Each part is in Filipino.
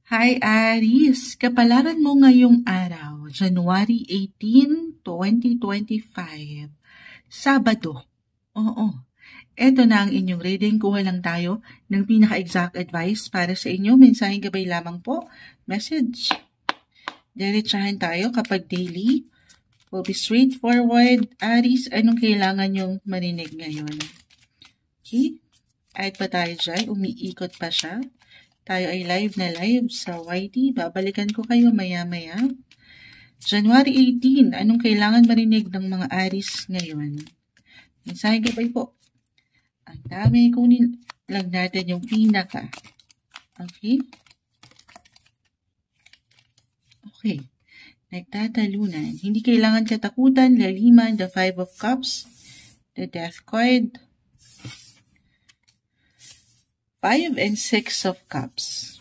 Hi Aries, kapalaran mo ngayong araw, January 18, 2025, Sabado. Oo, eto na ang inyong reading. Kuha lang tayo ng pinaka-exact advice para sa inyo. Mensaheng gabay lamang po. Message. Diretsahan tayo kapag daily. Will be straightforward. Aries, anong kailangan yung marinig ngayon? Okay? Kahit pa tayo dyan, umiikot pa siya. Tayo ay live na live sa YT. Babalikan ko kayo maya-maya. January 18, anong kailangan marinig ng mga Aries ngayon? Mensahe gabay po. Ang dami, kunin lang natin yung pinaka. Okay? Okay. Nagtatalunan. Hindi kailangan katakutan, laliman, the Five of Cups, the Death card, 5 and 6 of Cups,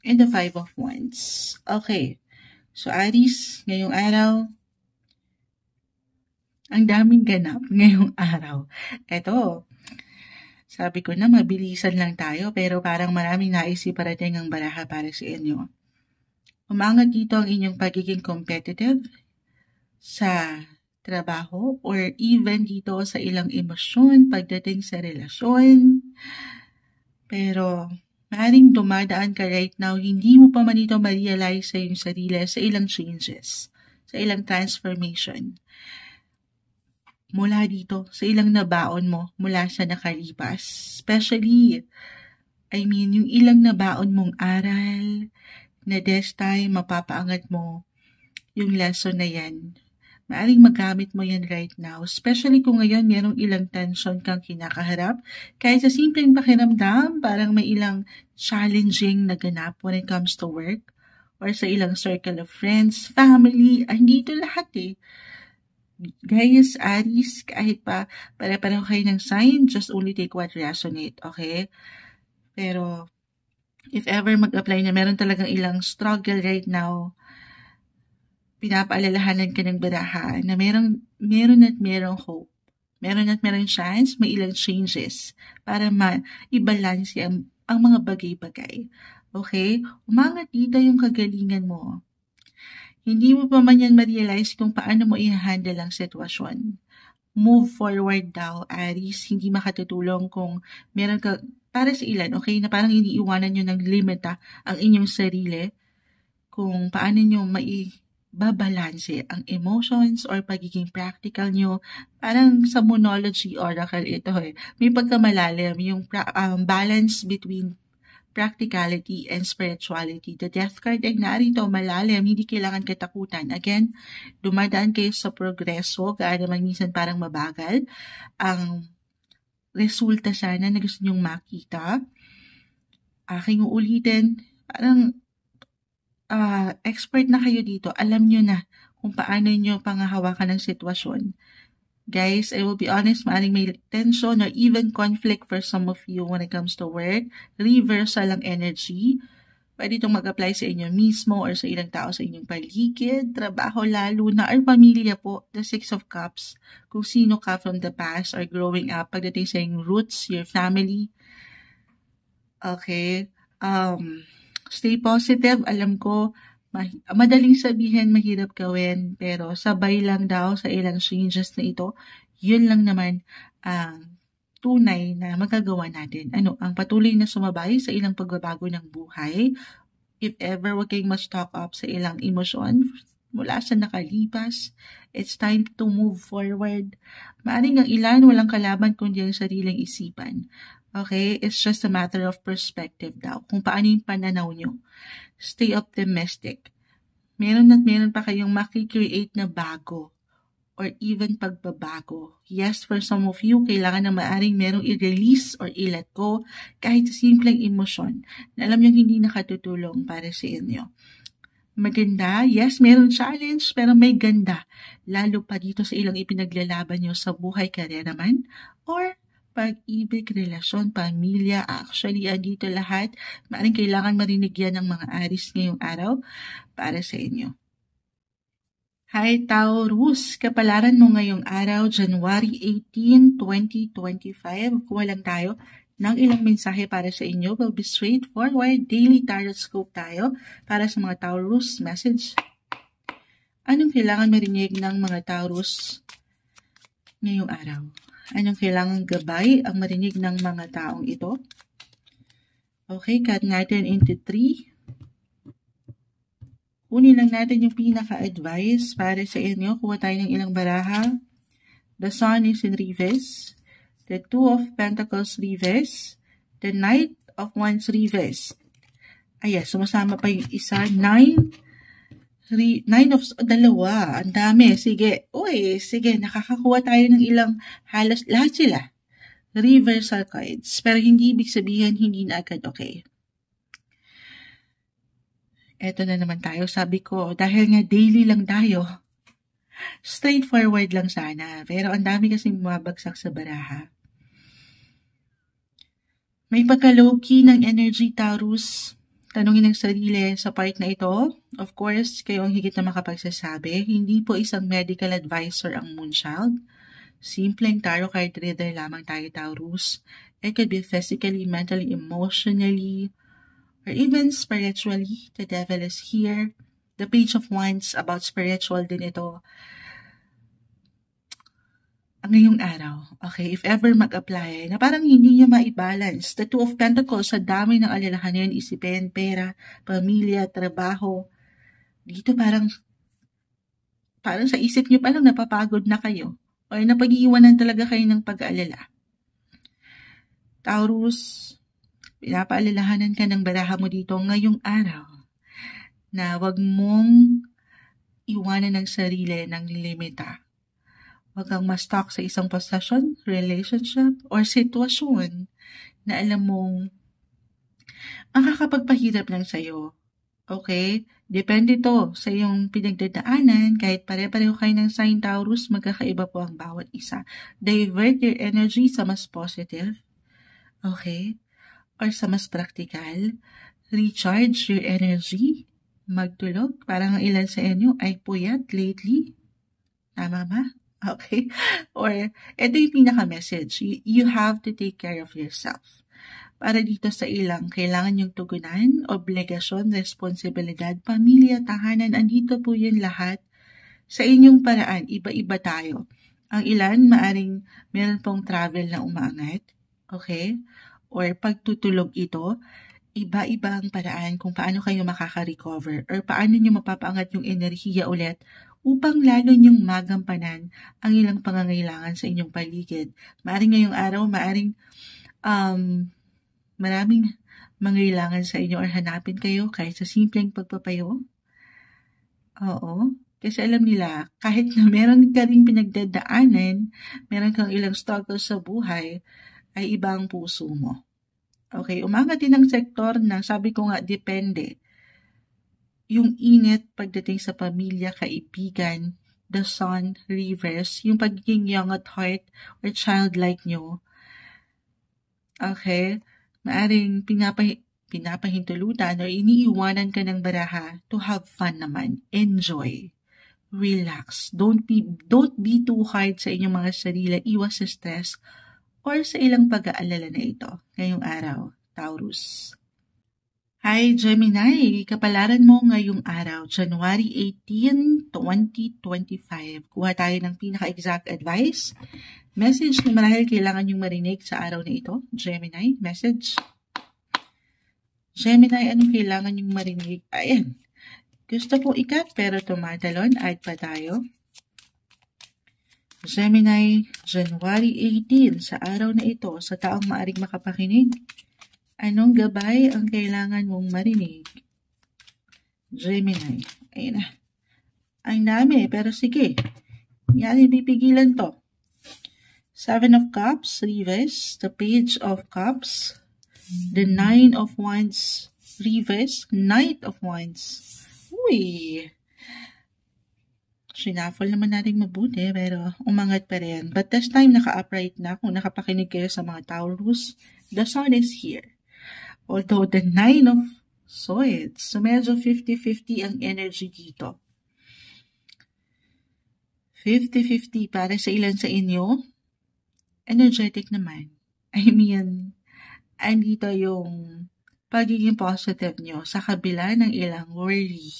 and the 5 of Wands. Okay. So, Aries, ngayong araw, ang daming ganap ngayong araw. Eto, sabi ko na mabilisan lang tayo pero parang maraming nais iparating ang baraha para sa inyo. Umangat dito ang inyong pagiging competitive sa trabaho or even dito sa ilang emosyon pagdating sa relasyon. Pero maaaring dumadaan ka right now, hindi mo pa man ito ma-realize sa iyong sarili sa ilang changes, sa ilang transformation. Mula dito, sa ilang nabaon mo mula sa nakalipas. Especially, yung ilang nabaon mong aral, na this time mapapaangat mo yung lesson na yan. Maaring magamit mo yan right now. Especially kung ngayon merong ilang tension kang kinakaharap. Kahit sa simpleng pakiramdam, parang may ilang challenging na ganap when it comes to work or sa ilang circle of friends, family. Hindi ito lahat eh. Guys, Aries, kahit pa pare-pareho kayo ng sign, just only take what resonate, okay? Pero, if ever mag-apply na meron talagang ilang struggle right now, pinapaalalahanan ka ng baraha na meron at merong hope. Meron at merong chance, may ilang changes para i-balance ang mga bagay-bagay. Okay? Umangat dito yung kagalingan mo. Hindi mo pa man yan ma-realize kung paano mo i-handle ang sitwasyon. Move forward daw, Aries. Hindi makatutulong kung meron ka, para sa ilan, okay, na parang iniiwanan nyo ng limita ang inyong sarili kung paano nyo maibabalanse ang emotions or pagiging practical nyo. Parang sa Moonology Oracle ito eh. May pagkamalalim yung balance between practicality and spirituality. The Death card ay narito, malalim, hindi kailangan katakutan. Again, dumadaan kayo sa progreso, gaano man minsan parang mabagal. Ang resulta sana na gusto nyong makita. Aking uulitin, parang expert na kayo dito. Alam nyo na kung paano nyo pangahawakan ng sitwasyon. Guys, I will be honest, maaaring may tension or even conflict for some of you when it comes to work. Reversal ang energy. Pwede itong mag-apply sa inyo mismo or sa ilang tao sa inyong paligid, trabaho lalo na, or pamilya po. The Six of Cups. Kung sino ka from the past or growing up, pagdating sa inyong roots, your family. Okay. Stay positive. Alam ko, madaling sabihin, mahirap gawin, pero sabay lang daw sa ilang changes na ito. Yun lang naman ang tunay na magagawa natin. Ang patuloy na sumabay sa ilang pagbabago ng buhay. If ever wag kayong ma-stock up sa ilang emosyon mula sa nakalipas, it's time to move forward. Maaring ang ilan walang kalaban kundi ang sariling isipan. Okay? It's just a matter of perspective daw. Kung paano yung pananaw nyo. Stay optimistic. Meron at meron pa kayong makikreate na bago or even pagbabago. Yes, for some of you, kailangan na maaring merong i-release or i-let go kahit sa simpleng emosyon na alam nyo hindi nakatutulong para sa inyo. Maganda, yes, meron challenge, pero may ganda. Lalo pa dito sa ilang ipinaglalaban nyo sa buhay, karera man, or pag-ibig, relasyon, pamilya. Actually, andito lahat. Maaring kailangan marinig yan ng mga Aries ngayong araw para sa inyo. Hi Taurus, kapalaran mo ngayong araw, January 18, 2025. Kuha lang tayo ng ilang mensahe para sa inyo. Will be straightforward. Daily tarot scope tayo para sa mga Taurus. Message. Anong kailangan marinig ng mga Taurus ngayong araw? Anong kailangan gabay ang marinig ng mga taong ito? Okay, cut natin into 3. Kunin lang natin yung pinaka-advice para sa inyo. Kuha tayo ng ilang baraha. The Sun is in reverse. The Two of Pentacles reverse. The Knight of Wands reverse. Ayan, sumasama pa yung isa. 9 of dalawa. Ang dami. Sige. Uy, sige. Nakakakuha tayo ng ilang halos. Lahat sila. Reversal cards. Pero hindi ibig sabihin hindi na agad okay. Eto na naman tayo. Sabi ko, dahil nga daily lang tayo, straightforward lang sana. Pero ang dami kasing bumabagsak sa baraha. May pagka-low-key ng energy, Taurus. Tanungin ng sarili sa part na ito. Of course, kayo ang higit na makapagsasabi. Hindi po isang medical advisor ang Moonchild. Simpleng tarot card reader lamang tayo, Taurus. It could be physically, mentally, emotionally, or even spiritually. The devil is here. The Page of Wands, about spiritual din ito. Ang ngayong araw, okay, if ever mag-apply, na parang hindi nyo maibalance. The Two of Pentacles, sa dami ng alalahanin, isipin, pera, pamilya, trabaho. Dito parang sa isip nyo palang napapagod na kayo. O napag-iiwanan talaga kayo ng pag-aalala. Taurus, pinapaalalahanan ka ng baraha mo dito ngayong araw na wag mong iwanan ng sarili ng limita. Huwag kang ma-stuck sa isang posisyon, relationship, or sitwasyon na alam mong makakapagpahirap lang sa'yo. Okay? Depende to sa iyong pinagdadaanan. Kahit pare-pareho kayo ng sign, Taurus, magkakaiba po ang bawat isa. Divert your energy sa mas positive. Okay? Or sa mas practical. Recharge your energy. Magtulog. Parang ang ilan sa inyo ay puyat lately. Tama ba? Okay? Or, ito yung pinaka-message. You have to take care of yourself. Para dito sa ilang, kailangan yung tugunan, obligasyon, responsibilidad, pamilya, tahanan, andito po yun lahat. Sa inyong paraan, iba-iba tayo. Ang ilan, maaring meron pong travel na umaangat. Okay? Or pagtutulog ito, iba-iba ang paraan kung paano kayo makaka-recover or paano nyo mapapaangat yung enerhiya ulit upang lalo nyong magampanan ang ilang pangangailangan sa inyong paligid. Maaring ngayong araw, maraming mangailangan sa inyo or hanapin kayo kahit sa simpleng pagpapayo. Oo. Kasi alam nila, kahit na meron ka rin pinagdadaanan, meron kang ilang struggle sa buhay, ay iba ang puso mo. Okay, umangat din ang sektor na sabi ko nga, depende. Yung init pagdating sa pamilya, kaibigan, the Sun, reverse, yung pagiging young at heart or childlike nyo. Okay, maaring pinapahintulutan o iniiwanan ka ng baraha to have fun naman. Enjoy. Relax. Don't be too hard sa inyong mga sarili. Iwas sa stress or sa ilang pag-aalala na ito ngayong araw, Taurus. Hi, Gemini. Kapalaran mo ngayong araw, January 18, 2025. Kuha tayo ng pinaka-exact advice. Message na marahil kailangan yung marinig sa araw na ito. Gemini, message. Gemini, anong kailangan yung marinig? Ayan. Gusto po ikat pero tumatalon. Add pa tayo. Gemini, January 18, sa araw na ito, sa taong maaring makapakinig. Anong gabay ang kailangan mong marinig? Gemini. Ayun na. Ang dami, pero sige. Yan, pipigilan to. 7 of Cups, reverse. The Page of Cups. The 9 of Wands, reverse. Knight of Wands. Uy. Shuffle naman natin mabuti, pero umangat pa rin. But this time, naka-upright na. Kung nakapakinig kayo sa mga Taurus, the Sun is here. Although the 9 of Swords, so medyo 50-50 ang energy dito. 50-50 para sa ilan sa inyo, energetic naman. I mean, andito yung pagiging positive nyo sa kabila ng ilang worry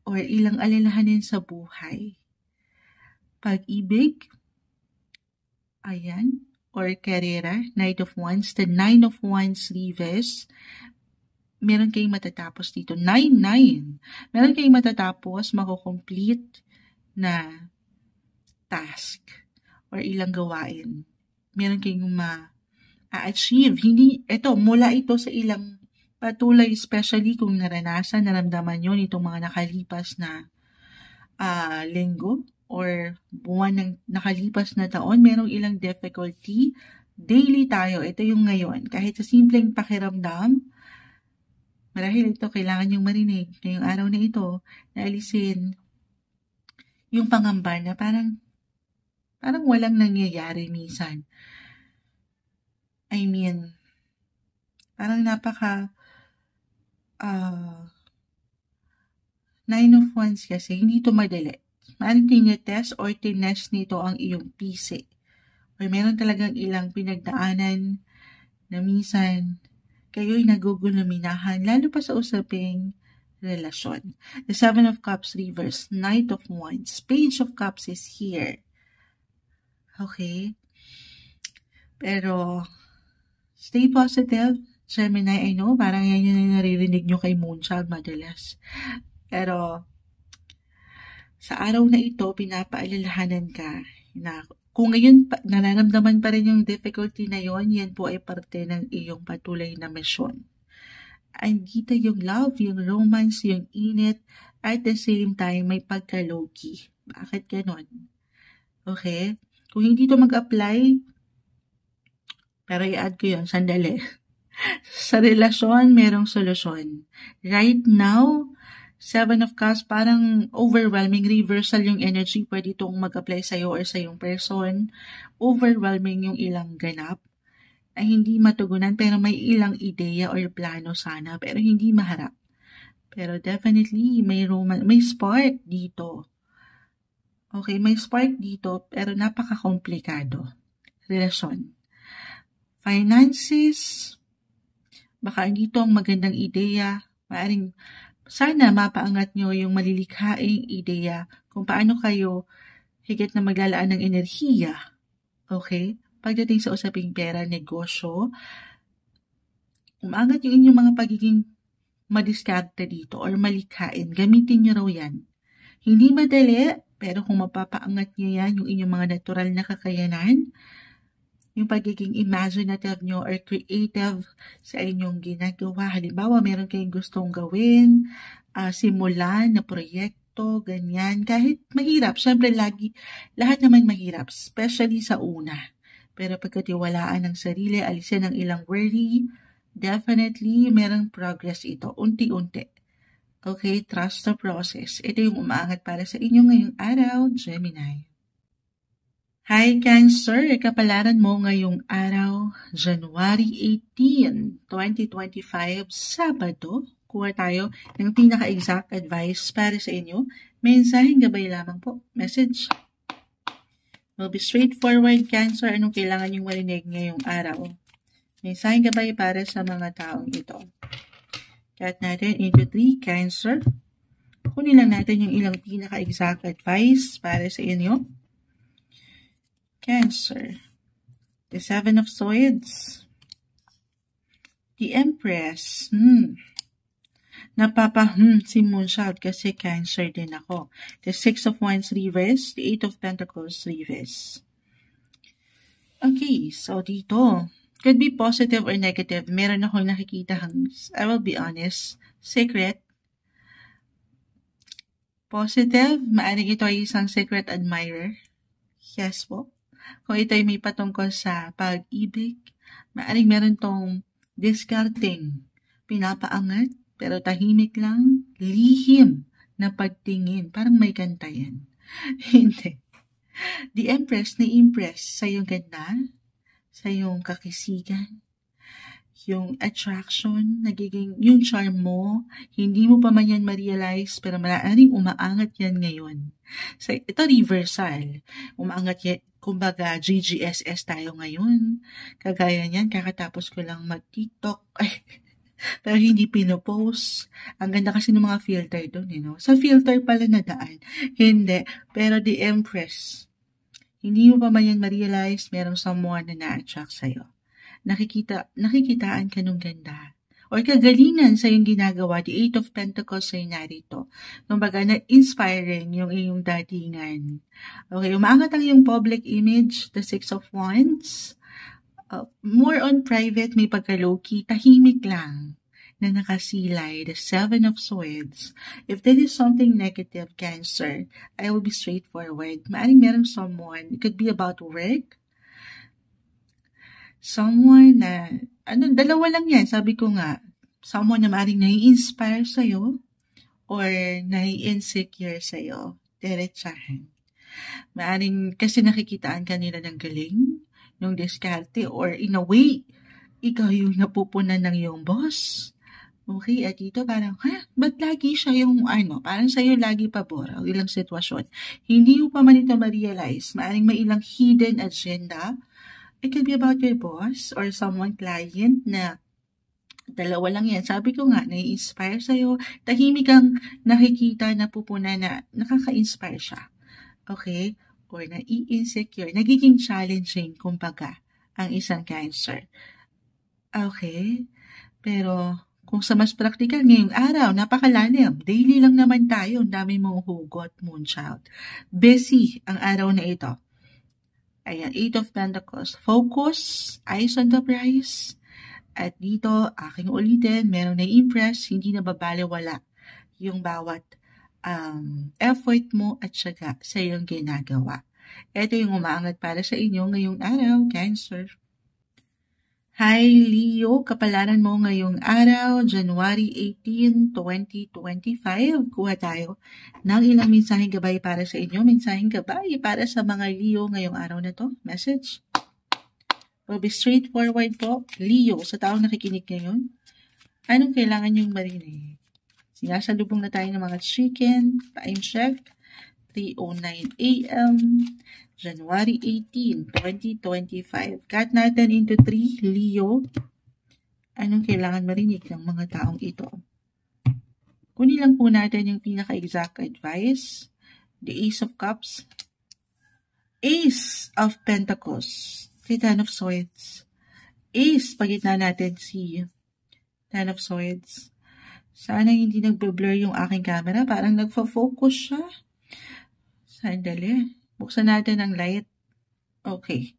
or ilang alalahanin sa buhay. Pag-ibig, ayan, or karera, Knight of Wands, the Nine of Wands reverse, meron kayong matatapos dito. 9-9. Meron kayong matatapos, mako-complete na task or ilang gawain. Meron kayong ma-achieve. Mula ito sa ilang patuloy, especially kung naramdaman nyo nitong mga nakalipas na linggo or buwan ng nakalipas na taon, merong ilang difficulty. Daily tayo, ito yung ngayon. Kahit sa simpleng pakiramdam, marahil ito kailangan yung marinig ngayong araw na ito, na alisin yung pangamba na parang walang nangyayari minsan. I mean, parang Nine of Wands kasi, hindi ito madali. Maaaring tinetest or tinest nito ang iyong pisi. Or meron talagang ilang pinagdaanan na minsan kayo'y naguguluminahan, lalo pa sa usaping relasyon. The Seven of Cups reverse, Knight of Wands, Page of Cups is here. Okay? Pero, stay positive, Gemini. I know, parang yan yung naririnig nyo kay Moonchild madalas. Pero, sa araw na ito, pinapaalalahanan ka na kung ngayon nararamdaman pa rin yung difficulty na yon, yan po ay parte ng iyong patuloy na misyon. Andito yung love, yung romance, yung init, at the same time, may pagka-low-key. Bakit ganon? Okay? Kung hindi ito mag-apply, pero i-add ko yun, sandali. Sa relasyon, merong solusyon. Right now, Seven of Cups, parang overwhelming, reversal yung energy. Pwede itong mag-apply sa'yo or sa yung person. Overwhelming yung ilang ganap ay hindi matugunan, pero may ilang ideya or plano sana, pero hindi maharap. Pero definitely, may spark dito. Okay, may spark dito, pero napaka-komplikado. Relasyon. Finances, baka dito ang magandang ideya. Maaring sana mapaangat nyo yung malilikhaing ideya kung paano kayo higit na maglalaan ng enerhiya. Okay? Pagdating sa usaping pera, negosyo, umangat yung inyong mga pagiging madiskarte dito or malikhain. Gamitin nyo raw yan. Hindi madali, pero kung mapapaangat nyo yan, yung inyong mga natural na kakayanan, yung pagiging imaginative nyo or creative sa inyong ginagawa. Halimbawa, meron kayong gustong gawin, simulan na proyekto, ganyan. Kahit mahirap, syempre lahat naman mahirap, especially sa una. Pero pagkatiwalaan ng sarili, alisin ang ilang worry, definitely merong progress ito, unti-unti. Okay, trust the process. Ito yung umaangat para sa inyo ngayong araw, Gemini. Hi Cancer, kapalaran mo ngayong araw, January 18, 2025, Sabado. Kuha tayo ng pinaka-exact advice para sa inyo. Mensaheng gabay lamang po. Message. Will be straightforward, Cancer. Anong kailangan yung marinig ngayong araw? Mensaheng gabay para sa mga taong ito. Cut natin into 3, Cancer. Kunin lang natin yung ilang pinaka-exact advice para sa inyo. Cancer, the Seven of Swords, the Empress, si Moonchild kasi Cancer din ako. The Six of Wands reverse, the Eight of Pentacles reverse. Okay, so dito, could be positive or negative. Meron akong nakikita I will be honest, secret. Positive, maaaring ito ay isang secret admirer. Yes po. Kung ito ay may patungkol sa pag-ibig, maaaring meron tong discarding, pinapaangat, pero tahimik lang, lihim na pagtingin. Parang may kanta yan. Hindi. The Empress na impress sa iyong ganda, sa iyong kakisigan. yung attraction, nagiging yung charm mo, hindi mo pa man yan ma-realize, pero maaaring umaangat yan ngayon. So, ito reversal. Umaangat yan, kumbaga GGSS tayo ngayon. Kagaya niyan, kakatapos ko lang mag-TikTok. Pero hindi pinopost. Ang ganda kasi ng mga filter doon, Sa filter pala nadaan. Hindi. Pero the Empress, hindi mo pa man yan ma-realize, merong someone na na-attract sa'yo. Nakikitaan ka nung ganda. Or kagalingan sa yung ginagawa, the Eight of Pentacles ay narito. Kumbaga, na-inspiring yung iyong datingan. Okay, umaangat ang iyong public image, the Six of Wands. More on private, may pagka-low-key, tahimik lang na nakasilay, the Seven of Swords. If there is something negative, Cancer, I will be straightforward. Maaring merong someone, it could be about work, someone na, dalawa lang yan, sabi ko nga, someone na maaaring nai-inspire sa'yo or nai-insecure sa'yo. Diretsahan. Maaaring kasi nakikitaan ka nila ng galing, ng diskarte, or in a way, ikaw yung napupunan ng iyong boss. Okay, at dito parang, ba't lagi siya yung parang sa'yo lagi pabor, ang ilang sitwasyon. Hindi mo pa man ito ma-realize, maaaring may ilang hidden agenda. It could be about your boss or someone client na dalawa lang yan. Sabi ko nga, nai-inspire sa'yo. Tahimik kang nakikita na pupunan na nakaka-inspire siya. Okay? Or nai-insecure. Nagiging challenging, kumbaga, ang isang Cancer. Okay? Pero kung sa mas practical ngayong araw, napakalalim. Daily lang naman tayo. Ang dami mong hugot, Moonchild. Busy ang araw na ito. Ayan, Eight of Pentacles. Focus, eyes on the prize. At dito, aking ulitin, meron na impress, hindi na babaliwala yung bawat effort mo at syaga sa iyong ginagawa. Ito yung umaangat para sa inyo ngayong araw, Cancer. Hi Leo, kapalaran mo ngayong araw, January 18, 2025. Kuha tayo ng ilang mensaheng gabay para sa inyo. Mensaheng gabay para sa mga Leo ngayong araw na to. Message. Will be straightforward po. Leo, sa taong nakikinig ngayon, anong kailangan niyong marinig? Sinasalubong na tayo ng mga chicken. Time check. 3:09 a.m. January 18, 2025. Cut natin into 3, Leo. Anong kailangan marinig ng mga taong ito? Kunin lang po natin yung pinaka-exact advice. The Ace of Cups. Ace of Pentacles. Ten of Swords. Ace, pagitna natin si Ten of Swords. Sana hindi nagbe-blur yung aking camera. Parang nagfo-focus siya. Sandali. Buksan natin ang light. Okay.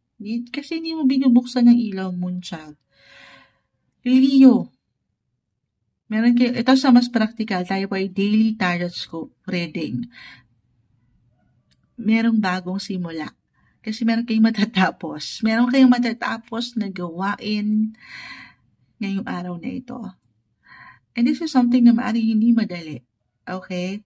Kasi hindi mo binubuksan ng ilaw, Moonchild. Leo. Meron kayo, ito sa mas practical, tayo po ay daily tarot scope reading. Merong bagong simula. Kasi meron kayong matatapos. Meron kayong matatapos na gawain ngayong araw na ito. And this is something na maaaring hindi madali. Okay?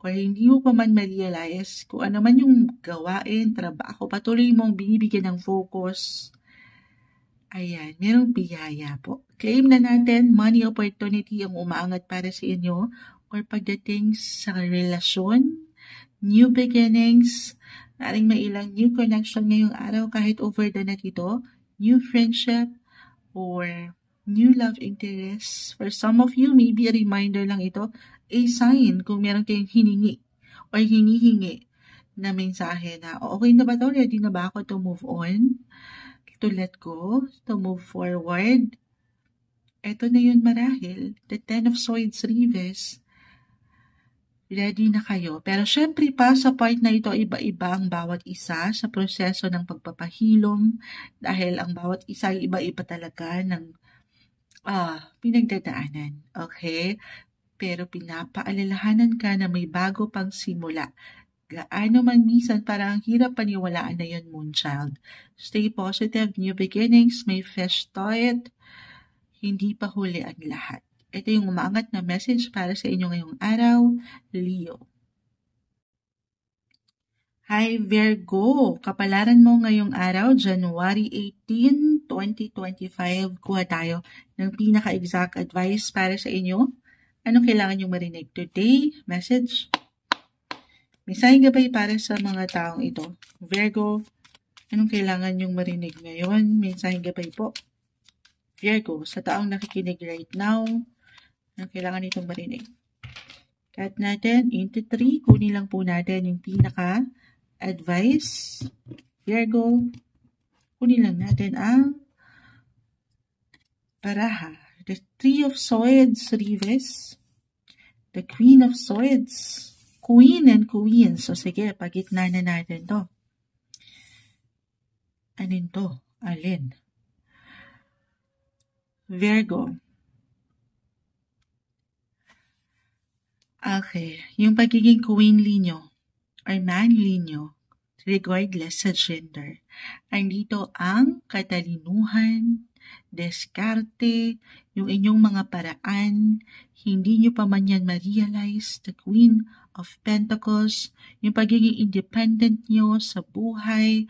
Or hindi mo pa man ma-realize kung ano man yung gawain, trabaho, patuloy mong binibigyan ng focus. Ayan, merong biyaya po. Claim na natin, money opportunity ang umaangat para sa inyo or pagdating sa relasyon, new beginnings, maaaring may ilang new connection ngayong araw kahit over the net ito, new friendship, or new love interest. For some of you, maybe a reminder lang ito, a sign kung meron kayong hiningi or hinihingi na mensahe na, okay na ba ito? Ready na ba ako to move on? To let go? To move forward? Ito na yun marahil. The Ten of Swords Reverse. Ready na kayo. Pero syempre pa sa part na ito, iba-iba ang bawat isa sa proseso ng pagpapahilom dahil ang bawat isa ay iba-iba talaga ng pinagdadaanan. Okay? Pero pinapaalalahanan ka na may bago pang simula. Gaano man minsan parang hirap paniwalaan na yun, Moonchild. Stay positive, new beginnings, may fresh start. Hindi pa huli ang lahat. Ito yung umaangat na message para sa inyo ngayong araw, Leo. Hi Virgo, kapalaran mo ngayong araw, January 18, 2025. Kuha tayo ng pinaka-exact advice para sa inyo. Anong kailangan nyo marinig today? Message? Misahing gabay para sa mga taong ito. Virgo, anong kailangan nyong marinig ngayon? Misahing gabay po. Virgo, sa taong nakikinig right now, anong kailangan itong marinig? Cut natin into 3. Kunin lang po natin yung pinaka-advice. Virgo, kunin lang natin ang baraha. The Three of Swords, Reverse. The Queen of Swords. Queen and Queen. So, sige, pagitna na natin to. Anin to? Alin? Virgo. Okay. Yung pagiging queenly nyo or manly nyo, regardless sa gender, andito ang katalinuhan, diskarte, yung inyong mga paraan, hindi nyo pa man yan ma-realize, the Queen of Pentacles, yung pagiging independent nyo sa buhay,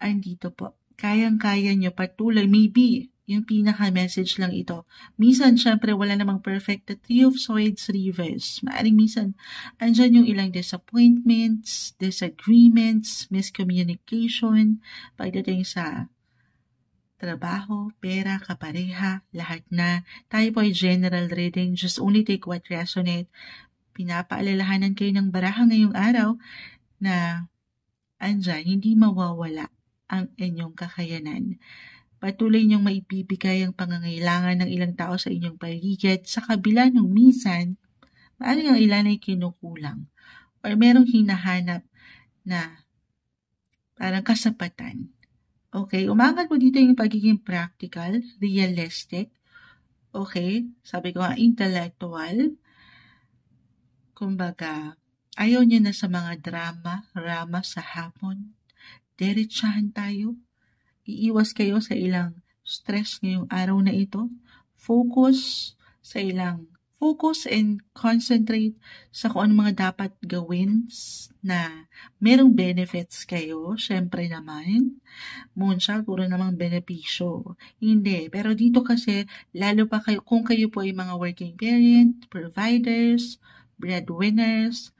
andito po. Kayang-kaya nyo patuloy, maybe, yung pinaka-message lang ito. Minsan, syempre, wala namang perfect. The Three of Swords reverse. Maaring minsan, andyan yung ilang disappointments, disagreements, miscommunication, pagdating sa trabaho, pera, kapareha, lahat na. Tayo po ay general reading. Just only take what resonate. Pinapaalalahanan kayo ng baraha ngayong araw na andyan, hindi mawawala ang inyong kakayanan. Patuloy niyong maibibigay ang pangangailangan ng ilang tao sa inyong paligid sa kabila ng minsan, maaaring ang ilan ay kinukulang or merong hinahanap na parang kasapatan. Okay, umangat mo dito yung pagiging practical, realistic, okay, sabi ko nga intellectual, kumbaga, ayaw niyo na sa mga drama sa hapon, diretsahan tayo, iiwas kayo sa ilang stress ngayong araw na ito. Focus and concentrate sa kung ano mga dapat gawin na merong benefits kayo. Siyempre naman, Moonchild, puro namang benepisyo. Hindi. Pero dito kasi, lalo pa kayo, kung kayo po ay mga working parent, providers, breadwinners,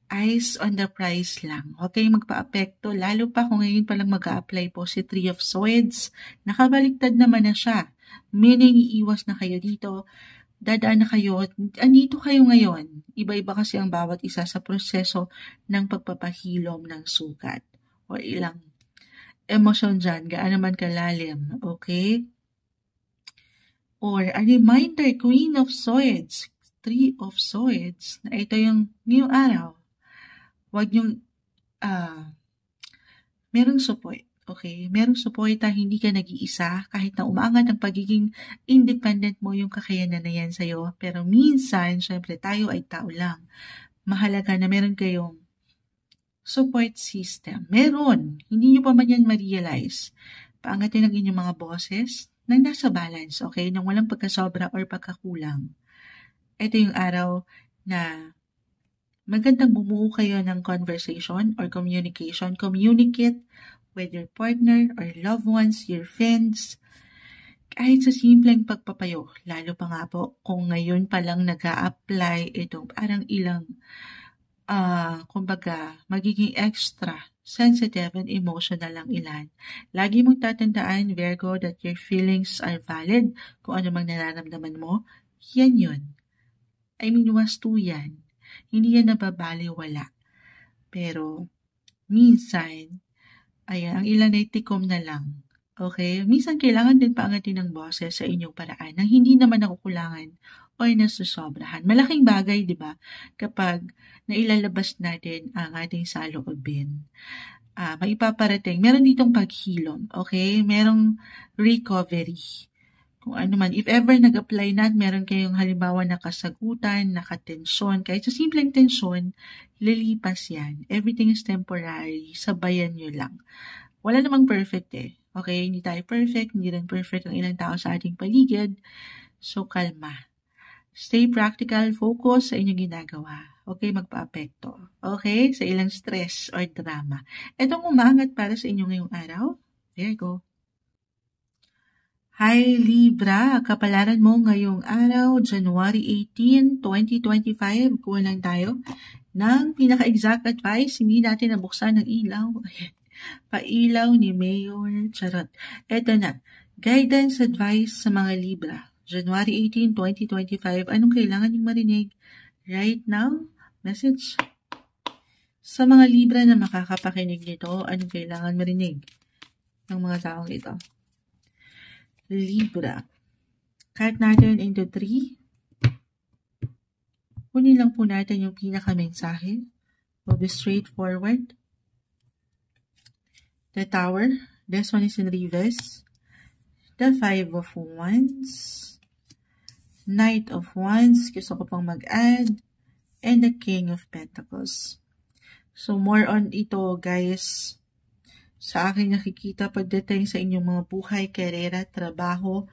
eyes on the prize lang. Huwag kayong magpa-apekto, lalo pa kung ngayon palang mag-a-apply po si Three of Swords. Nakabaliktad naman na siya. Meaning, iiwas na kayo dito. Dadaan na kayo. Andito kayo ngayon. Iba-iba kasi ang bawat isa sa proseso ng pagpapahilom ng sugat. O ilang emosyon dyan, gaano man kalalim. Okay? Or a reminder, Queen of Swords, Three of Swords, na ito yung ngayong araw. Huwag niyong, merong support, okay? Merong suporta, hindi ka nag-iisa, kahit na umaangat ang pagiging independent mo, yung kakayanan na yan sa'yo. Pero minsan, syempre, tayo ay tao lang. Mahalaga na meron kayong support system. Meron. Hindi nyo pa man yan ma-realize. Paangatin ang inyong mga boses nang nasa balance, okay? Nang walang pagkasobra or pagkakulang. Ito yung araw na magandang bumuo kayo ng conversation or communication. Communicate with your partner or loved ones, your friends, kahit sa simpleng pagpapayo. Lalo pa nga po kung ngayon pa lang nag-a-apply itong parang ilang, kumbaga, magiging extra sensitive and emotional ang ilan. Lagi mong tatandaan, Virgo, that your feelings are valid. Kung ano mang nararamdaman mo, yan yun. I mean, wasto yan. Hindi yan nababaliwala. Pero, minsan, ayan, ang ilan ay tikom na lang. Okay? Minsan, kailangan din paangatin ng boses sa inyong paraan nang hindi naman nakukulangan o nasusobrahan. Malaking bagay, di ba? Kapag nailalabas natin ang ating saloobin. Maipaparating. Meron ditong paghilom. Okay? Merong recovery. Kung ano man, if ever nag-apply na at meron kayong halimbawa nakasagutan, nakatensyon, kahit sa simpleng tensyon, lilipas yan. Everything is temporary. Sabayan nyo lang. Wala namang perfect eh. Okay? Hindi tayo perfect. Hindi rin perfect ang ilang tao sa ating paligid. So, kalma. Stay practical, focus sa inyong ginagawa. Okay, magpa-apekto. Okay, sa ilang stress or drama. Itong umangat para sa inyo ngayong araw. There you go. Hi Libra, kapalaran mo ngayong araw, January 18, 2025. Kuha lang tayo ng pinaka-exact advice. Hindi natin nabuksan ng ilaw. Pailaw ni Mayor. Charot. Eto na. Guidance advice sa mga Libra. January 18, 2025. Anong kailangan yung marinig right now? Message. Sa mga Libra na makakapakinig nito, anong kailangan marinig ng mga taong ito? Libra. Cut natin into 3. Kunin lang po natin yung pinaka-mensahe. We'll be straightforward. The Tower. This one is in reverse. The 5 of Wands. Knight of Wands. Gusto ko pang mag-add. And the King of Pentacles. So, more on ito, guys. Sa aking nakikita pagdating sa inyong mga buhay, karera, trabaho,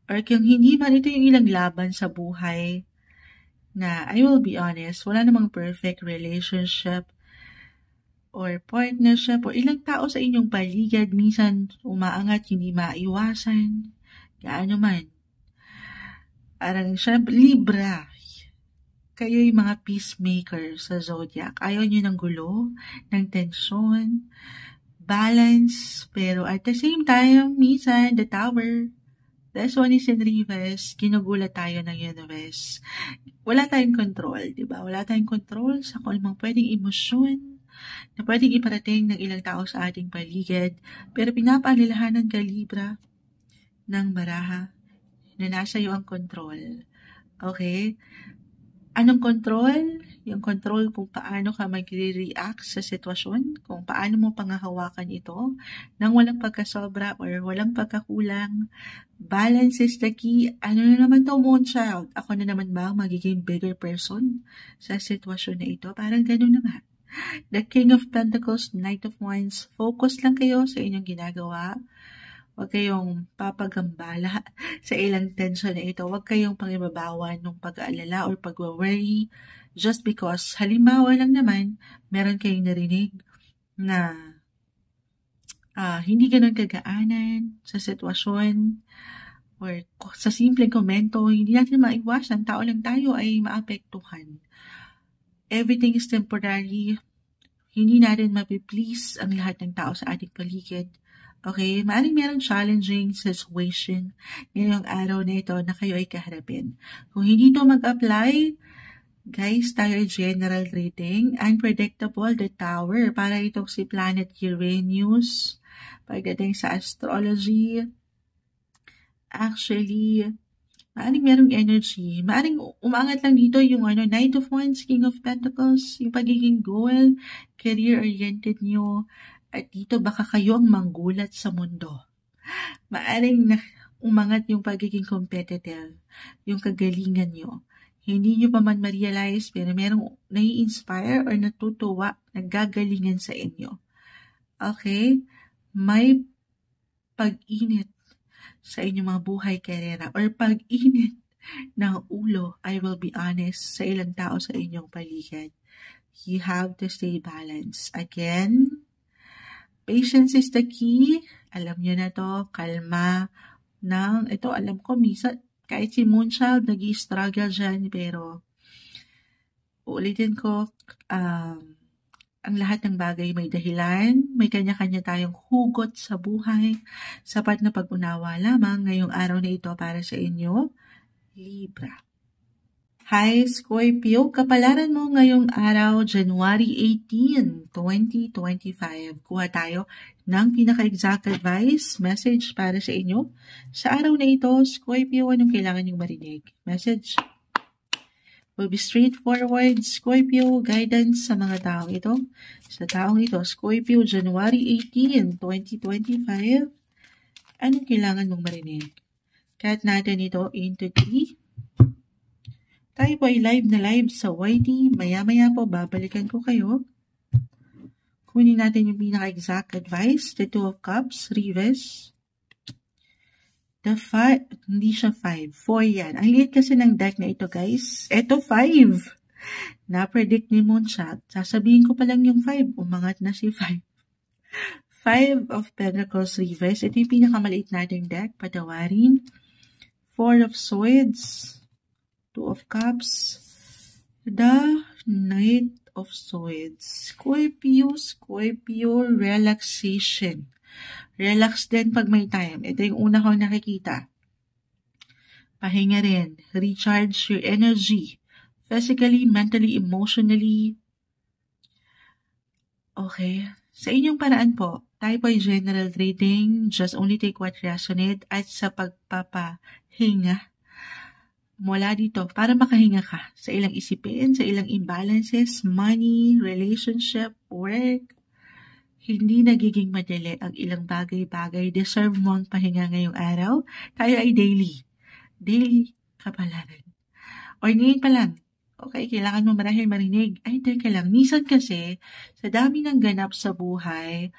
or kung hindi man ito yung ilang laban sa buhay, na I will be honest, wala namang perfect relationship or partnership or ilang tao sa inyong paligid, minsan umaangat, hindi maiwasan, gaano man. Parang syempre, Libra, kayo yung mga peacemaker sa zodiac. Ayaw nyo ng gulo, ng tensyon, balance, pero at the same time, minsan, the Tower, this one is in reverse, ginugulat tayo ng universe. Wala tayong control, di ba? Wala tayong control sa kung anong pwedeng emosyon na pwedeng iparating ng ilang tao sa ating paligid, pero pinapaalalahanan ka, Libra, ng baraha na nasa iyo ang control. Okay? Anong control? Yung control kung paano ka magre-react sa sitwasyon, kung paano mo pangahawakan ito nang walang pagkasobra or walang pagkakulang. Balance is the key. Ano na naman to, Moon Child? Ako na naman ba magiging bigger person sa sitwasyon na ito? Parang ganun naman. The King of Pentacles, Knight of Wands, focus lang kayo sa inyong ginagawa. Huwag kayong papagambala sa ilang tension na ito. Huwag kayong pangibabawan ng pag-aalala or pag-worry just because, halimbawa lang naman, meron kayong narinig na hindi ganun kagaanan sa sitwasyon or sa simpleng komento, hindi natin maiwasan. Tao lang tayo ay maapektuhan. Everything is temporary. Hindi natin mapiplease ang lahat ng tao sa ating paligid. Okay, maaaring merong challenging situation ngayong araw na ito na kayo ay kaharapin. Kung hindi ito mag-apply, guys, tayo ay general reading. Unpredictable, the Tower. Para itong si Planet Uranus. Pagdating sa astrology, actually, maaaring merong energy. Maaaring umangat lang dito yung Knight of Wands, King of Pentacles, yung pagiging goal, career-oriented nyo. At dito baka kayo ang manggulat sa mundo. Maaring umangat yung pagiging competitive, yung kagalingan nyo. Hindi nyo pa man ma-realize pero merong nai-inspire or natutuwa, naggagalingan sa inyo. Okay? May pag-init sa inyong mga buhay karera or pag-init ng ulo, I will be honest, sa ilang tao sa inyong paligid. You have to stay balanced. Again, patience is the key. Alam nyo na to, kalma. Ito, alam ko, minsan, kahit si Moonchild, nag-i-struggle dyan, pero uulitin ko, ang lahat ng bagay may dahilan, may kanya-kanya tayong hugot sa buhay. Sapat na pag-unawa lamang ngayong araw na ito para sa inyo, Libra. Hi, Scorpio. Kapalaran mo ngayong araw, January 18, 2025. Kuha tayo ng pinaka-exact advice, message para sa inyo. Sa araw na ito, Scorpio, anong kailangan niyong marinig? Message will be straightforward, Scorpio, guidance sa mga taong ito. Sa taong ito, Scorpio, January 18, 2025. Anong kailangan mong marinig? Cut natin ito into 3. Tayo po ay live na live sa YT. Maya-maya po, babalikan ko kayo. Kunin natin yung pinaka-exact advice. The Two of Cups, reverse. Hindi siya 5. 4 yan. Ang liit kasi ng deck na ito, guys. Ito, 5. Na-predict ni Moonshot. Sasabihin ko pa lang yung 5. Umangat na si 5. 5 of Pentacles reverse. Ito yung pinakamaliit nating deck. Patawarin. 4 of Swords. 2 of Cups. The Knight of Swords. Scorpio, relaxation. Relax din pag may time. Ito yung una kong nakikita. Pahinga rin. Recharge your energy. Physically, mentally, emotionally. Okay. Sa inyong paraan po, tayo po ay general reading. Just only take what resonate. At sa pagpapahinga mula dito, para makahinga ka sa ilang isipin, sa ilang imbalances, money, relationship, work. Hindi nagiging madali ang ilang bagay-bagay. Deserve mo ang pahinga ngayong araw. Tayo ay daily. Daily kapalaran. Or ngayon pa lang. Okay, kailangan mo marahil marinig. Ay, teka lang. Minsan kasi, sa dami ng ganap sa buhay,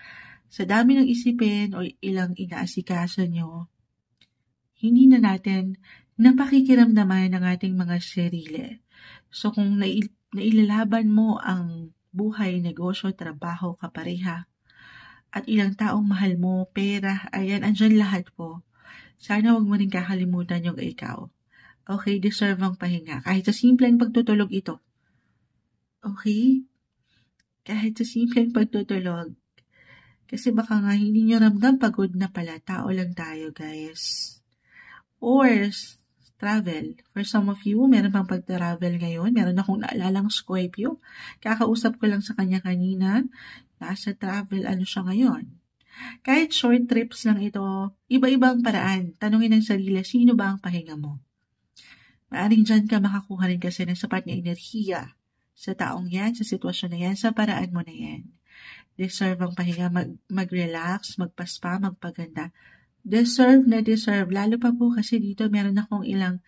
sa dami ng isipin o ilang inaasikaso nyo, hindi na natin napakikiramdaman ng ating mga sarili. So, kung nailalaban mo ang buhay, negosyo, trabaho, kapareha, at ilang taong mahal mo, pera, ayan, andyan lahat po. Sana huwag mo rin kakalimutan yung ikaw. Okay, deserve ang pahinga. Kahit sa simpleng pagtutulog ito. Okay? Kahit sa simpleng pagtutulog. Kasi baka nga hindi nyo ramdam pagod na pala. Tao lang tayo, guys. Or travel. For some of you, meron pang pag-travel ngayon. Meron akong naalalang Scorpio. Kakausap ko lang sa kanya kanina. Nasa travel, siya ngayon. Kahit short trips lang ito, iba-ibang paraan. Tanungin ng sarili, sino ba ang pahinga mo? Maaring dyan ka makakuha rin kasi ng sapat na enerhiya sa taong yan, sa sitwasyon na yan, sa paraan mo na yan. Deserve ang pahinga, mag-relax, magpaspa, magpaganda. Deserve na deserve. Lalo pa po kasi dito meron akong ilang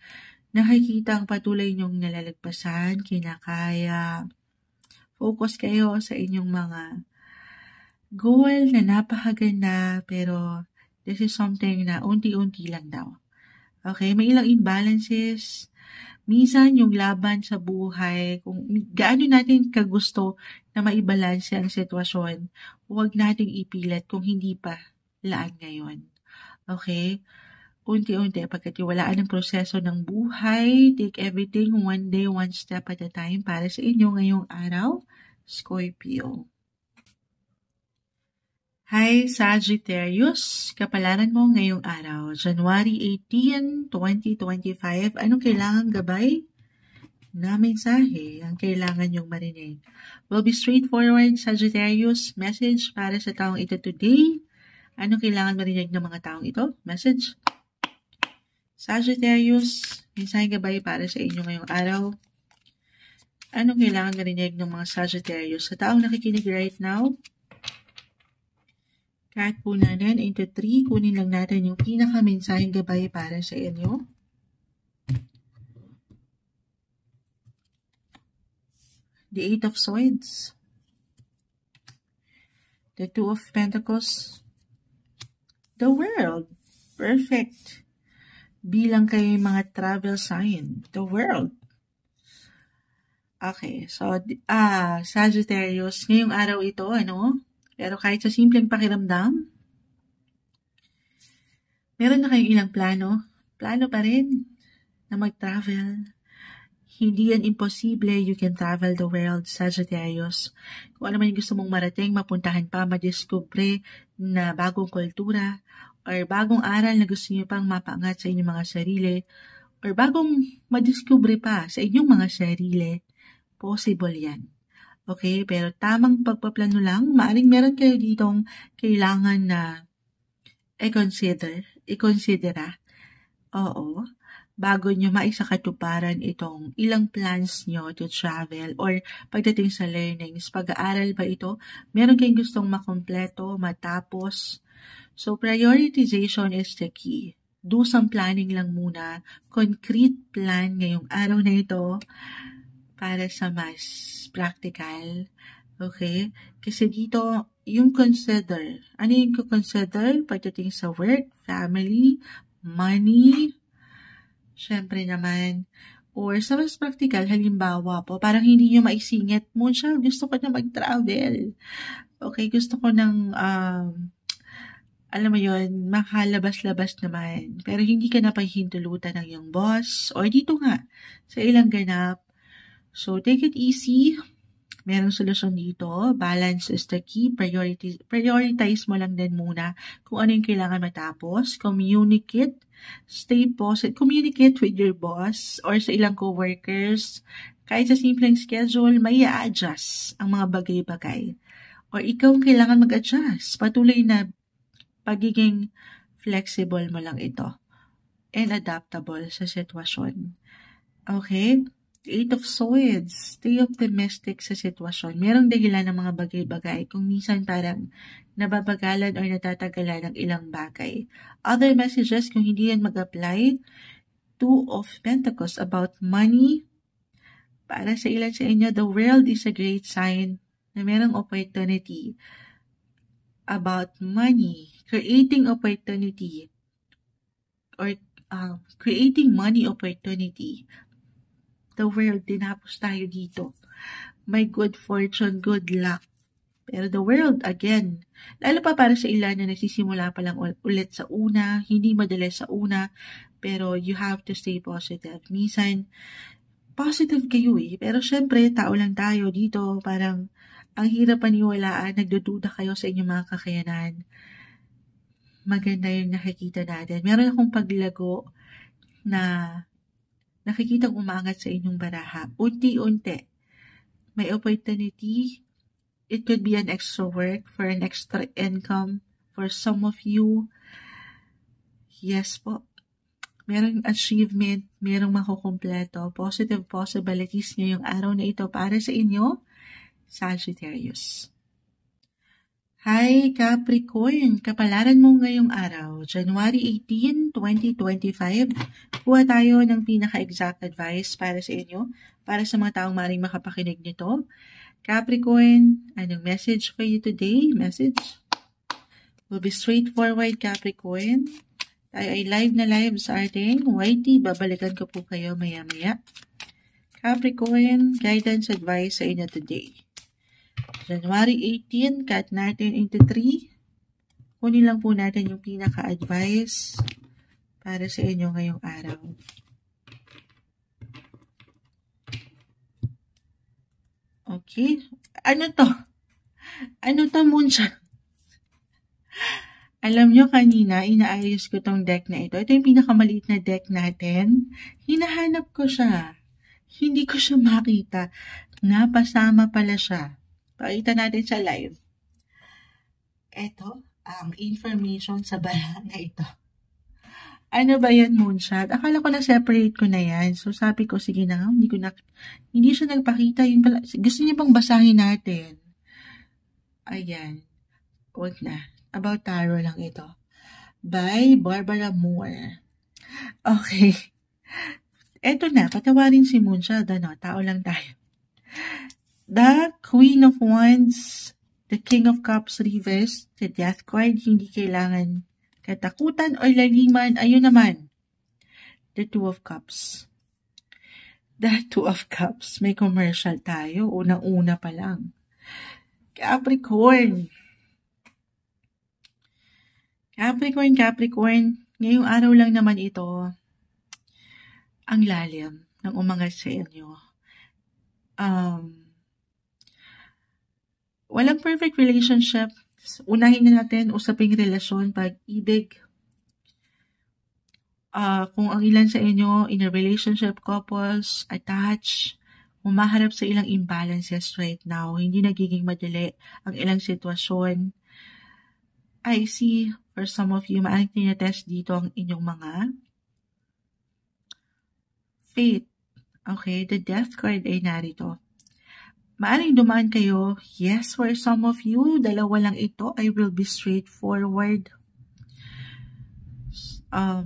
nakikita ang patuloy nyong nalalagpasan, kinakaya. Focus kayo sa inyong mga goal na napakaganda, pero this is something na unti-unti lang daw. Okay, may ilang imbalances. Minsan yung laban sa buhay, kung gaano natin kagusto na maibalanse ang sitwasyon, huwag nating ipilit kung hindi pa laan ngayon. Okay? Unti-unti, pagkatiwalaan ng proseso ng buhay, take everything one day, one step at a time para sa inyo ngayong araw, Scorpio. Hi, Sagittarius. Kapalaran mo ngayong araw, January 18, 2025. Anong kailangan gabay? Na mensahe ang kailangan nyong marinig. Will be straightforward, Sagittarius. Message para sa taong ito today. Anong kailangan marinig ng mga taong ito? Message. Sagittarius, mensahe gabay para sa inyo ngayong araw. Anong kailangan marinig ng mga Sagittarius? Sa taong nakikinig right now, kahit po natin into 3, kunin lang natin yung pinaka-mensaheng gabay para sa inyo. The 8 of Swords. The 2 of Pentacles. The World. Perfect. Bilang kayo mga travel sign. The World. Okay, so, Sagittarius, ngayong araw ito, pero kahit sa simpleng pakiramdam, meron na kayong ilang plano. Plano pa rin na mag-travel. Hindi yan imposible. You can travel the world, Sagittarius. Kung ano man yung gusto mong marating, mapuntahan pa, madiskubre na bagong kultura, or bagong aral na gusto nyo pang mapaangat sa inyong mga sarili, or bagong madiskubre pa sa inyong mga sarili, possible yan. Okay, pero tamang pagpaplano lang, maaring meron kayo ditong kailangan na i-considera. Oo, bago nyo maisakatuparan itong ilang plans nyo to travel or pagdating sa learnings, pag-aaral ba ito, meron kayong gustong makompleto, matapos. So, prioritization is the key. Do some planning lang muna, concrete plan ngayong araw na ito, para sa mas practical. Okay? Kasi dito, yung consider. Ano yung consider? Pagdating sa work, family, money, syempre naman, or sa mas practical, halimbawa po, parang hindi nyo maisingit, Moonchild, gusto ko na mag-travel. Okay, gusto ko ng, alam mo yun, makalabas-labas naman. Pero hindi ka na pahihintulutan ng iyong boss, or dito nga, sa ilang ganap. So, take it easy. Merong solusyon dito. Balance is the key. Prioritize mo lang din muna kung ano yung kailangan matapos. Communicate. Stay positive. Communicate with your boss or sa ilang co-workers. Kahit sa simpleng schedule, may i-adjust ang mga bagay-bagay. Or ikaw ang kailangan mag-adjust. Patuloy na pagiging flexible mo lang ito. And adaptable sa sitwasyon. Okay? Eight of Swords, stay optimistic sa sitwasyon. Merong dahilan ng mga bagay-bagay kung minsan parang nababagalan or natatagalan ng ilang bagay. Other messages, kung hindi yan mag-apply, Two of Pentacles about money. Para sa ilan sa inyo, the world is a great sign na merong opportunity about money. Creating opportunity or creating money opportunity. The world, tinapos tayo dito. May good fortune, good luck. Pero the world, again, lalo pa para sa ilan na nagsisimula pa lang ulit sa una, hindi madali sa una, pero you have to stay positive. Minsan, positive kayo pero syempre, tao lang tayo dito, parang ang hirap paniwalaan, nagdududa kayo sa inyong mga kakayanan. Maganda yung nakikita natin. Meron akong paglago na nakikitang umangat sa inyong baraha. Unti-unti. May opportunity. It could be an extra work for an extra income for some of you. Yes po. Merong achievement, merong makukumpleto. Positive possibilities ngayong araw na ito para sa inyo, Sagittarius. Hi Capricorn, kapalaran mo ngayong araw, January 18, 2025. Kuha tayo ng pinaka-exact advice para sa inyo, para sa mga taong maaaring makapakinig nito. Capricorn, anong message for you today? Message will be straightforward, Capricorn. Tayo ay live na live sa ating YT. Babalikan ko po kayo maya-maya. Capricorn, guidance advice sa inyo today. January 18, cut natin into 3. Kunin lang po natin yung pinaka-advice para sa inyo ngayong araw. Okay. Ano to? Ano to, Moonchild? Alam nyo, kanina, inaayos ko tong deck na ito. Ito yung pinakamaliit na deck natin. Hinahanap ko siya. Hindi ko siya makita. Napasama pala siya. Pakita natin sa live. Ito ang information sa bala na ito. Ano ba yan, Moonchild? Akala ko na-separate ko na yan. So sabi ko, sige na nga, hindi siya nagpakita. Yun pala. Gusto niya pang basahin natin. Ayan. Huwag na. About tarot lang ito. By Barbara Moore. Okay. Eto na, patawarin si Moonchild. Tao lang tayo. The Queen of Wands, the King of Cups reverse, the Death card, hindi kailangan katakutan o laliman. Ayun naman, the Two of Cups. The Two of Cups, may commercial tayo, unang-una pa lang. Capricorn, ngayong araw lang naman ito, ang lalim ng umangat sa inyo. Walang perfect relationship. Unahin na natin usaping relasyon, pag-ibig. Kung ang ilan sa inyo in a relationship, couples, attached, umaharap sa ilang imbalances right now. Hindi nagiging madali ang ilang sitwasyon. I see for some of you, maaaring tinatest dito ang inyong mga faith. Okay, the Death card ay narito. Maaring dumaan kayo, yes, for some of you, dalawa lang ito, I will be straightforward.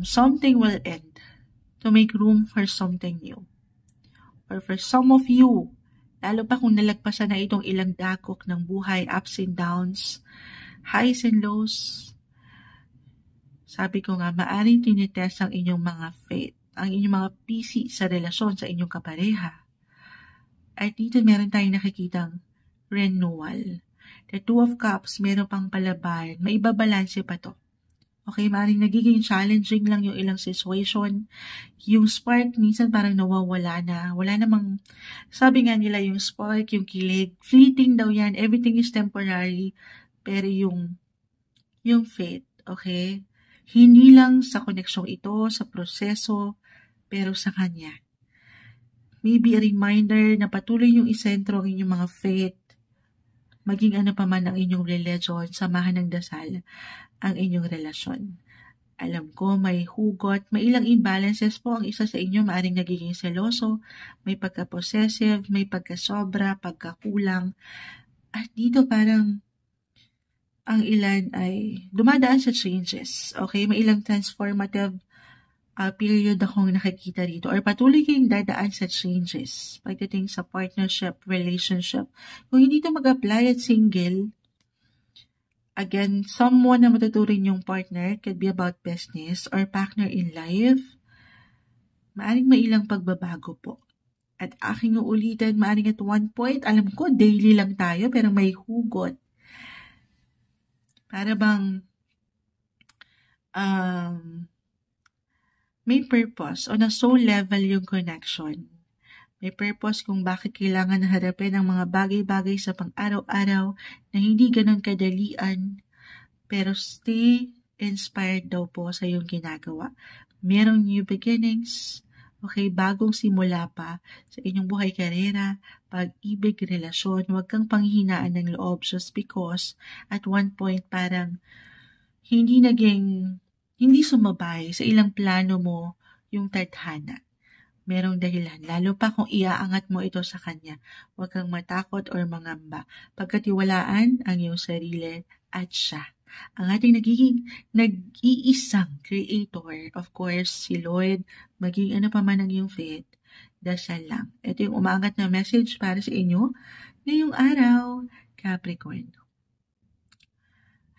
Something will end to make room for something new. Or for some of you, lalo pa kung nalagpasan na itong ilang dakok ng buhay, ups and downs, highs and lows, Sabi ko nga, maaring tinitest ang inyong mga faith, ang inyong mga PC sa relasyon sa inyong kapareha. At dito meron tayong nakikitang renewal. The Two of Cups, meron pang palabayan. May ibabalanse pa to. Okay, maaaring nagiging challenging lang yung ilang situation. Yung spark, minsan parang nawawala na. Wala namang, sabi nga nila yung spark, yung kilig, fleeting daw yan. Everything is temporary. Pero yung faith, okay? Hindi lang sa koneksyong ito, sa proseso, pero sa Kanya. Maybe a reminder na patuloy yung isentro ang inyong mga faith, maging ano pa man ang inyong religion, samahan ng dasal ang inyong relasyon. Alam ko may hugot, may ilang imbalances po ang isa sa inyo, maaring nagiging seloso, may pagka-possessive, may pagka-sobra, pagkakulang. At dito parang ang ilan ay dumadaan sa changes. Okay, may ilang transformative period akong nakikita dito or patuloy kayong dadaan sa changes pagdating sa partnership, relationship. Kung hindi ito mag-apply at single, again, someone na matuturin yung partner, could be about business or partner in life, maaring may ilang pagbabago po. At aking uulitin, maaring at one point, alam ko, daily lang tayo, pero may hugot. Para bang may purpose on a soul level yung connection. May purpose kung bakit kailangan harapin ang mga bagay-bagay sa pang-araw-araw na hindi ganun kadalian. Pero stay inspired daw po sa iyong ginagawa. Merong new beginnings, okay, bagong simula pa sa inyong buhay karera, pag-ibig, relasyon. Huwag kang panghihinaan ng loob just because at one point parang hindi sumabay sa ilang plano mo yung tadhana. Merong dahilan, lalo pa kung iaangat mo ito sa Kanya. Huwag kang matakot or mangamba. Pagkatiwalaan ang iyong sarili at siya. Ang ating nag-iisang creator, of course, si Lord, maging ano pa man ang iyong faith, dasal lang. Ito yung umaangat na message para sa inyo ngayong araw, Capricorn.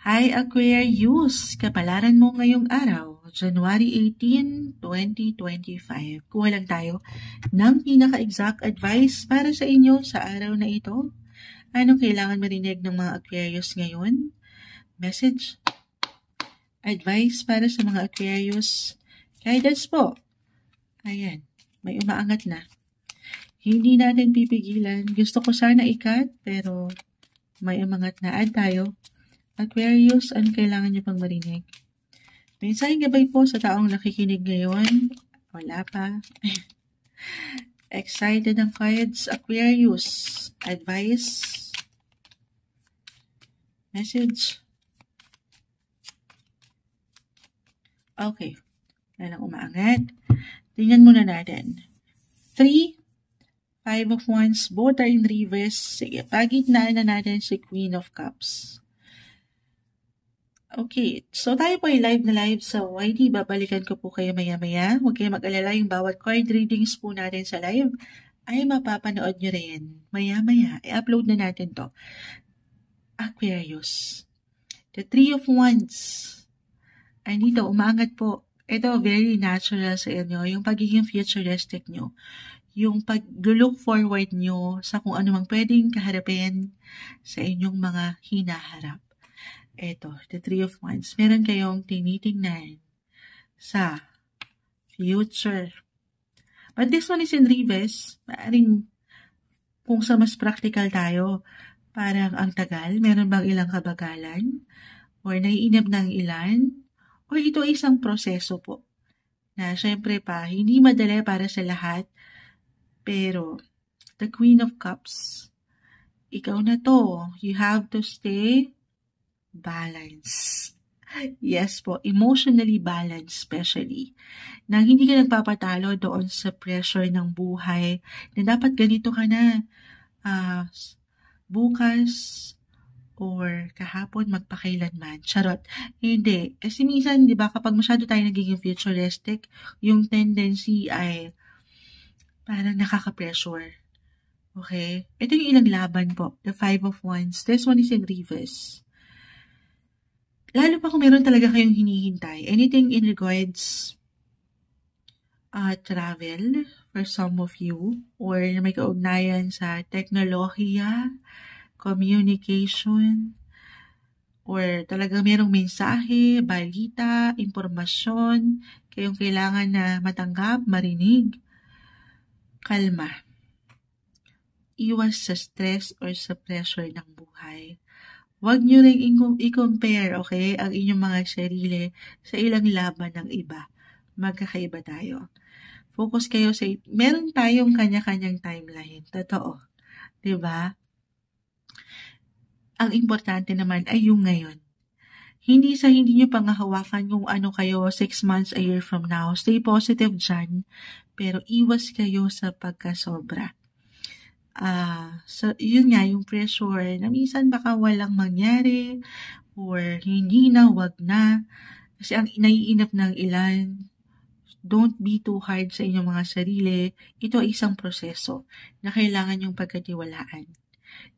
Hi Aquarius, kapalaran mo ngayong araw, January 18, 2025. Kuha lang tayo ng pinaka-exact advice para sa inyo sa araw na ito. Anong kailangan marinig ng mga Aquarius ngayon? Message, advice para sa mga Aquarius, guidance po. Ayan, may umaangat na. Hindi natin pipigilan. Gusto ko sana ikat, pero may umangat na. Add tayo. Aquarius, ano kailangan niyo pang marinig? Mensaheng gabay po sa taong nakikinig ngayon. Wala pa. Excited ang cards. Aquarius, advice, message. Okay. Wala lang umaangat. Tingnan muna natin. 3, 5 of Wands, both are in reverse. Sige, pagitnaan na natin si Queen of Cups. Okay, so tayo po ay live na live sa YT. Babalikan ko po kayo maya-maya. Huwag kayo mag-alala, yung bawat card readings po natin sa live ay mapapanood nyo rin. Maya-maya, i-upload na natin to. Aquarius. The Three of Wands. Ay dito, umaangat po. Ito, very natural sa inyo. Yung pagiging futuristic nyo. Yung pag-look forward nyo sa kung ano mang pwedeng kaharapin sa inyong mga hinaharap. Ito, the Three of Wands. Meron kayong tinitingnan sa future. But this one is in reverse. Maaring kung sa mas practical tayo, parang ang tagal, meron bang ilang kabagalan? Or naiinip ng ilan? Or ito ay isang proseso po. Na syempre pa, hindi madali para sa lahat. Pero, the Queen of Cups, ikaw na to. You have to stay balance. Yes po, emotionally balanced especially. Na hindi ka nagpapatalo doon sa pressure ng buhay na dapat ganito ka na bukas or kahapon magpakailanman. Charot. Hindi. Kasi minsan, di ba, kapag masyado tayo nagiging futuristic, yung tendency ay parang nakaka-pressure. Okay? Ito yung ilang laban po. The Five of Wands. This one is in reverse. lalo pa kung meron talaga kayong hinihintay. Anything in regards travel for some of you or na may kaugnayan sa teknolohiya, communication, or talagang merong mensahe, balita, impormasyon, kayong kailangan na matanggap, marinig, kalma. Iwas sa stress or sa pressure ng buhay. Huwag nyo rin i-compare, okay, ang inyong mga sarili sa ilang laban ng iba. Magkakaiba tayo. Focus kayo sa, meron tayong kanya-kanyang timeline. Totoo. Diba? Ang importante naman ay yung ngayon. Hindi nyo pangahawakan kung ano kayo 6 months, a year from now. Stay positive dyan, pero iwas kayo sa pagkasobra. So, yun nga, yung pressure na minsan baka walang mangyari or hindi na, wag na. Kasi ang naiinap ng ilan, don't be too hard sa inyong mga sarili. Ito ay isang proseso na kailangan yung pagkatiwalaan.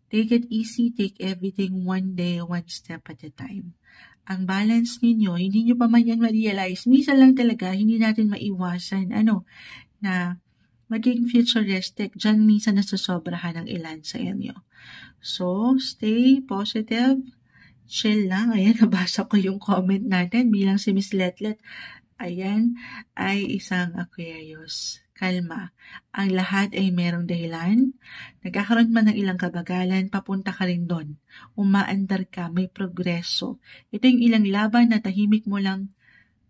Take it easy, take everything one day, one step at a time. Ang balance ninyo, hindi nyo pa man yan ma-realize. Minsan lang talaga, hindi natin maiwasan, na maging futuristic. Diyan minsan nasusobrahan ng ilan sa inyo. So, stay positive. Chill lang. Ayan, nabasa ko yung comment natin bilang si Miss Letlet. Ayan, ay isang Aquarius. Kalma. Ang lahat ay merong dahilan. Nagkakaroon man ng ilang kabagalan, papunta ka rin doon. Umaandar ka, may progreso. Ito yung ilang laban na tahimik mo lang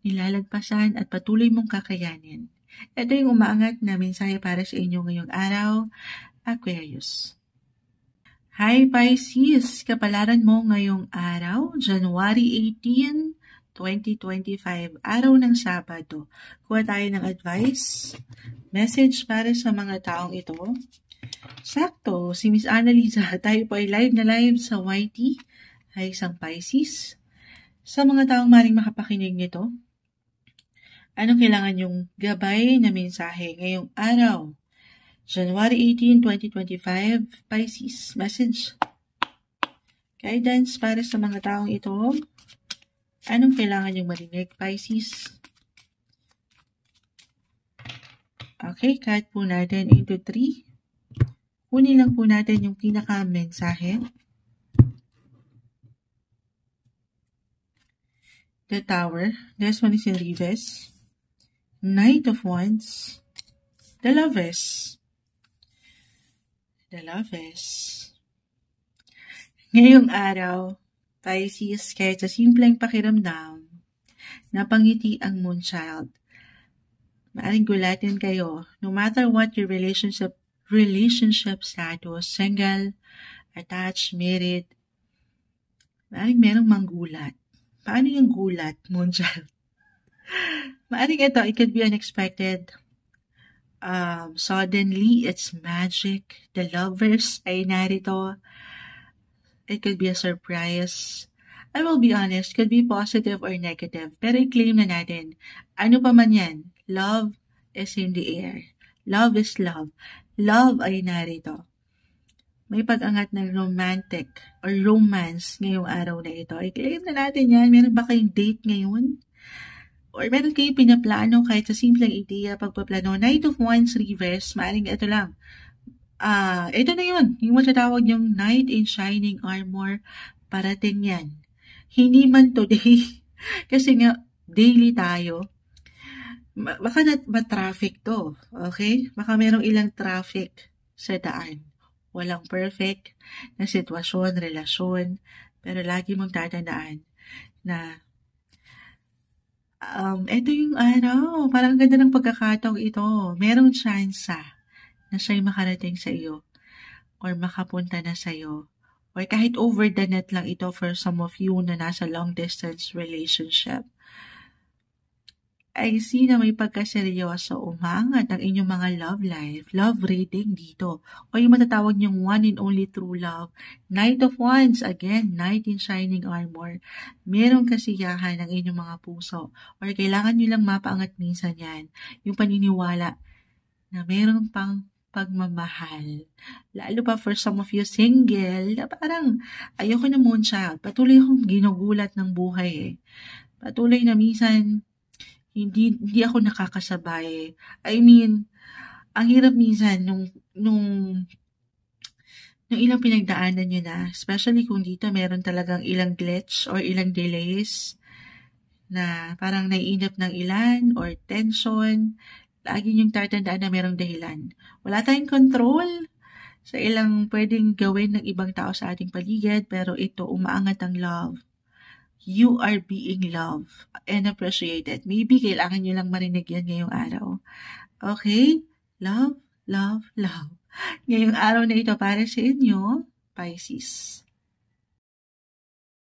nilalagpasan at patuloy mong kakayanin. Ito yung umaangat na mensahe para sa inyo ngayong araw, Aquarius. Hi Pisces, kapalaran mo ngayong araw, January 18, 2025, araw ng Sabado. Kuha tayo ng advice, message para sa mga taong ito. Sakto, si Miss Annalisa, tayo po ay live na live sa YT, ay isang Pisces. Sa mga taong maring makapakinig nito, anong kailangan yung gabay na mensahe ngayong araw? January 18, 2025, Pisces, message. Guidance para sa mga taong ito. Anong kailangan yung marinig, Pisces? Okay, cut po natin into 3. Kunin lang po natin yung pinaka-mensahe. The Tower. This one is in reverse. Knight of Wands. The Lovers. The Lovers. Ngayong araw, Pisces, kahit sa simpleng pakiramdam, napangiti ang Moonchild. Maaring gulatin kayo, no matter what your relationship status, single, attached, married, maaring merong manggulat. Paano yung gulat, Moonchild? Maaring ito, it could be unexpected. Suddenly, it's magic. The Lovers ay narito. It could be a surprise. I will be honest, could be positive or negative. Pero i-claim na natin, ano pa man yan, love is in the air. Love is love. Love ay narito. May pag-angat ng romantic or romance ngayong araw na ito. I-claim na natin yan. Meron ba kayong date ngayon? Or meron kayong pinaplano kahit sa simpleng ideya, pagpaplano. Knight of Wands reverse, maaring ito lang. Ito na yun. Yung matatawag yung Knight in Shining Armor, parating yan. Hindi man today. Kasi nga, daily tayo. Baka ma-traffic to. Okay? Baka merong ilang traffic sa daan. Walang perfect na sitwasyon, relasyon. Pero lagi mong tatandaan na ito yung araw. Parang ganda ng pagkakataong ito. Merong tsansa na siya'y makarating sa iyo or makapunta na sa iyo or kahit over the net lang ito for some of you na nasa long distance relationship. I see na may pagkaseryoso, umangat ang inyong mga love life, love reading dito. O yung matatawag niyong one and only true love. Knight of Wands, again, Knight in Shining Armor. Merong kasiyahan ng inyong mga puso. Or kailangan niyo lang mapaangat minsan yan. Yung paniniwala na meron pang pagmamahal. Lalo pa for some of you single, na parang ayoko na moonchild. Patuloy akong ginugulat ng buhay eh. Patuloy na minsan, hindi ako nakakasabay. I mean, ang hirap minsan nung ilang pinagdaanan nyo na, especially kung dito meron talagang ilang glitch or ilang delays na parang naiinip ng ilan or tension, lagi yung tatandaan na merong dahilan. Wala tayong control sa ilang pwedeng gawin ng ibang tao sa ating paligid, pero ito, umaangat ang love. You are being loved and appreciated. Maybe kailangan nyo lang marinig yan ngayong araw. Okay? Love, love, love. Ngayong araw na ito para sa inyo, Pisces.